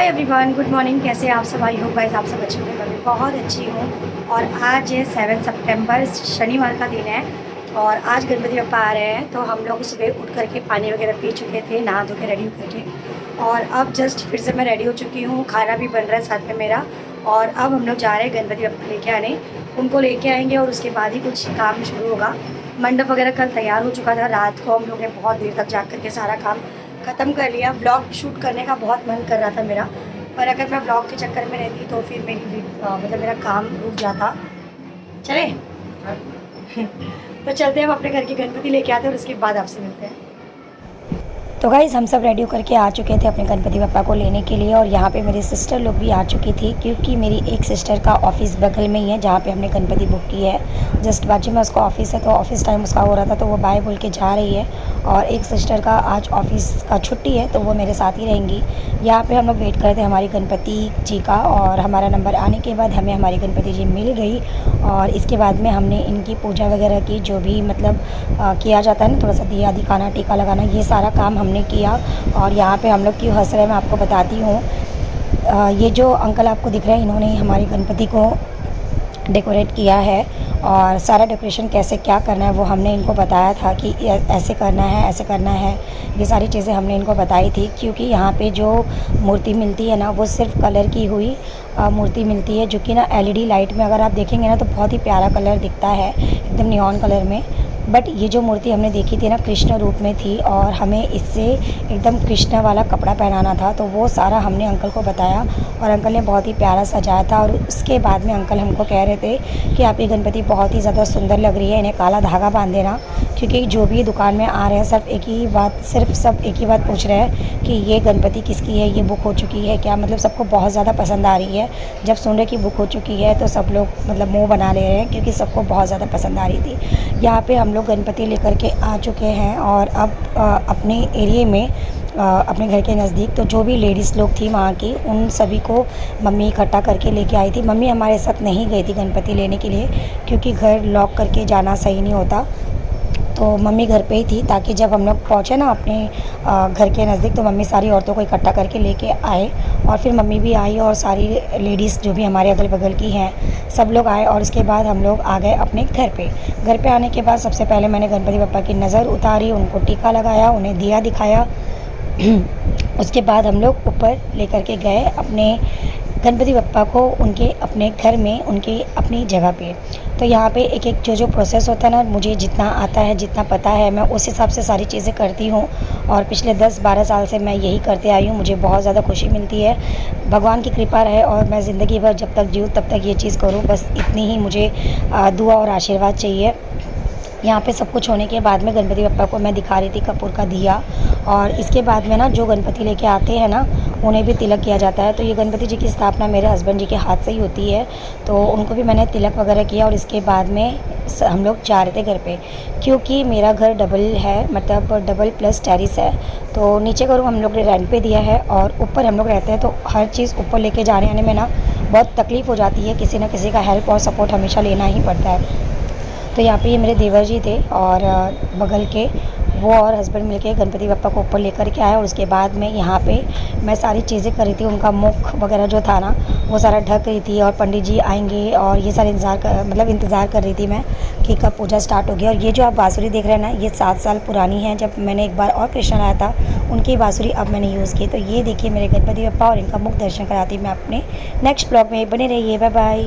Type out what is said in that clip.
Hi everyone, good morning. कैसे आप सब? आई होप गाइस आप सब अच्छे होंगे। मैं भी बहुत अच्छी हूँ। और आज है 7 सितंबर, शनिवार का दिन है और आज गणपति बप्पा आ रहे हैं। तो हम लोग सुबह उठ करके पानी वगैरह पी चुके थे, नहा धो के रेडी करके, और अब जस्ट फिर से मैं रेडी हो चुकी हूँ। खाना भी बन रहा है साथ में मेरा। और अब हम लोग जा रहे हैं गणपति बप्पा लेके आने। उनको लेके आएंगे और उसके बाद ही कुछ काम शुरू होगा। मंडप वगैरह कल तैयार हो चुका था। रात को हम लोग ने बहुत देर तक जा करके सारा काम ख़त्म कर लिया। ब्लॉग शूट करने का बहुत मन कर रहा था मेरा, पर अगर मैं ब्लॉग के चक्कर में रहती तो फिर मतलब मेरा काम रुक जाता। चले तो चलते हैं, हम अपने घर की गणपति लेके आते हैं और उसके बाद आपसे मिलते हैं। तो गाइज़ हम सब रेडी करके आ चुके थे अपने गणपति बप्पा को लेने के लिए। और यहाँ पे मेरी सिस्टर लोग भी आ चुकी थी, क्योंकि मेरी एक सिस्टर का ऑफ़िस बगल में ही है जहाँ पे हमने गणपति बुक की है। जस्ट बाजू में उसका ऑफ़िस है, तो ऑफ़िस टाइम उसका हो रहा था तो वो बाय बोल के जा रही है। और एक सिस्टर का आज ऑफ़िस का छुट्टी है तो वो मेरे साथ ही रहेंगी। यहाँ पर हम लोग वेट कर रहे थे हमारी गणपति जी का, और हमारा नंबर आने के बाद हमें हमारी गणपति जी मिल गई। और इसके बाद में हमने इनकी पूजा वगैरह की, जो भी मतलब किया जाता है ना, थोड़ा सा दिया दिखाना, टीका लगाना, ये सारा काम हमने किया। और यहाँ पे हम लोग क्यों हंस रहे हैं मैं आपको बताती हूँ। ये जो अंकल आपको दिख रहे हैं, इन्होंने ही हमारी गणपति को डेकोरेट किया है। और सारा डेकोरेशन कैसे क्या करना है वो हमने इनको बताया था कि ऐसे करना है, ऐसे करना है। ये सारी चीज़ें हमने इनको बताई थी, क्योंकि यहाँ पे जो मूर्ति मिलती है ना, वो सिर्फ कलर की हुई मूर्ति मिलती है, जो कि ना एलईडी लाइट में अगर आप देखेंगे ना तो बहुत ही प्यारा कलर दिखता है, एकदम नियॉन कलर में। बट ये जो मूर्ति हमने देखी थी ना, कृष्ण रूप में थी, और हमें इससे एकदम कृष्ण वाला कपड़ा पहनाना था। तो वो सारा हमने अंकल को बताया और अंकल ने बहुत ही प्यारा सजाया था। और उसके बाद में अंकल हमको कह रहे थे कि आपकी गणपति बहुत ही ज़्यादा सुंदर लग रही है, इन्हें काला धागा बांध देना। क्योंकि जो भी दुकान में आ रहे हैं सब एक ही बात पूछ रहे हैं कि ये गणपति किसकी है, ये बुक हो चुकी है क्या। मतलब सबको बहुत ज़्यादा पसंद आ रही है। जब सुन रहे कि बुक हो चुकी है तो सब लोग मतलब मुँह बना ले रहे हैं, क्योंकि सबको बहुत ज़्यादा पसंद आ रही थी। यहाँ पे हम लोग गणपति लेकर के आ चुके हैं और अब अपने एरिए में अपने घर के नज़दीक तो जो भी लेडीज़ लोग थी वहाँ की, उन सभी को मम्मी इकट्ठा करके लेके आई थी। मम्मी हमारे साथ नहीं गई थी गणपति लेने के लिए, क्योंकि घर लॉक करके जाना सही नहीं होता। तो मम्मी घर पे ही थी, ताकि जब हम लोग पहुँचे ना अपने घर के नज़दीक तो मम्मी सारी औरतों को इकट्ठा करके लेके आए। और फिर मम्मी भी आई और सारी लेडीज़ जो भी हमारे अगल बगल की हैं सब लोग आए। और उसके बाद हम लोग आ गए अपने घर पे आने के बाद सबसे पहले मैंने गणपति बप्पा की नज़र उतारी, उनको टीका लगाया, उन्हें दिया दिखाया। उसके बाद हम लोग ऊपर लेकर के गए अपने गणपति बप्पा को उनके अपने घर में, उनकी अपनी जगह पे। तो यहाँ पे एक एक जो प्रोसेस होता है ना, मुझे जितना आता है, जितना पता है, मैं उस हिसाब से सारी चीज़ें करती हूँ। और पिछले 10-12 साल से मैं यही करते आई हूँ। मुझे बहुत ज़्यादा खुशी मिलती है, भगवान की कृपा रहे और मैं ज़िंदगी भर जब तक जीऊँ तब तक ये चीज़ करूँ। बस इतनी ही मुझे दुआ और आशीर्वाद चाहिए। यहाँ पे सब कुछ होने के बाद में गणपति बप्पा को मैं दिखा रही थी कपूर का दिया। और इसके बाद में ना जो गणपति लेके आते हैं ना, उन्हें भी तिलक किया जाता है। तो ये गणपति जी की स्थापना मेरे हस्बैंड जी के हाथ से ही होती है, तो उनको भी मैंने तिलक वगैरह किया। और इसके बाद में हम लोग जा रहे थे घर पे, क्योंकि मेरा घर डबल है, मतलब डबल प्लस टेरिस है। तो नीचे का रूम हम लोग ने रेंट पे दिया है और ऊपर हम लोग रहते हैं। तो हर चीज़ ऊपर लेके जाने आने में ना बहुत तकलीफ़ हो जाती है, किसी न किसी का हेल्प और सपोर्ट हमेशा लेना ही पड़ता है। तो यहाँ पे ये मेरे देवर जी थे और बगल के वो और हस्बैंड मिलके गणपति बप्पा को ऊपर लेकर के आए। और उसके बाद में यहाँ पे मैं सारी चीज़ें कर रही थी, उनका मुख वगैरह जो था ना वो सारा ढक रही थी, और पंडित जी आएंगे और ये सारे इंतज़ार कर रही थी मैं कि कब पूजा स्टार्ट होगी। और ये जो आप बाँसुरी देख रहे हैं ना, ये 7 साल पुरानी है। जब मैंने एक बार और कृष्ण लाया था उनकी बाँसुरी अब मैंने यूज़ की। तो ये देखिए मेरे गणपति बप्पा, और इनका मुख दर्शन कराती मैं अपने नेक्स्ट ब्लॉग में। बने रहिए, बाय बाय।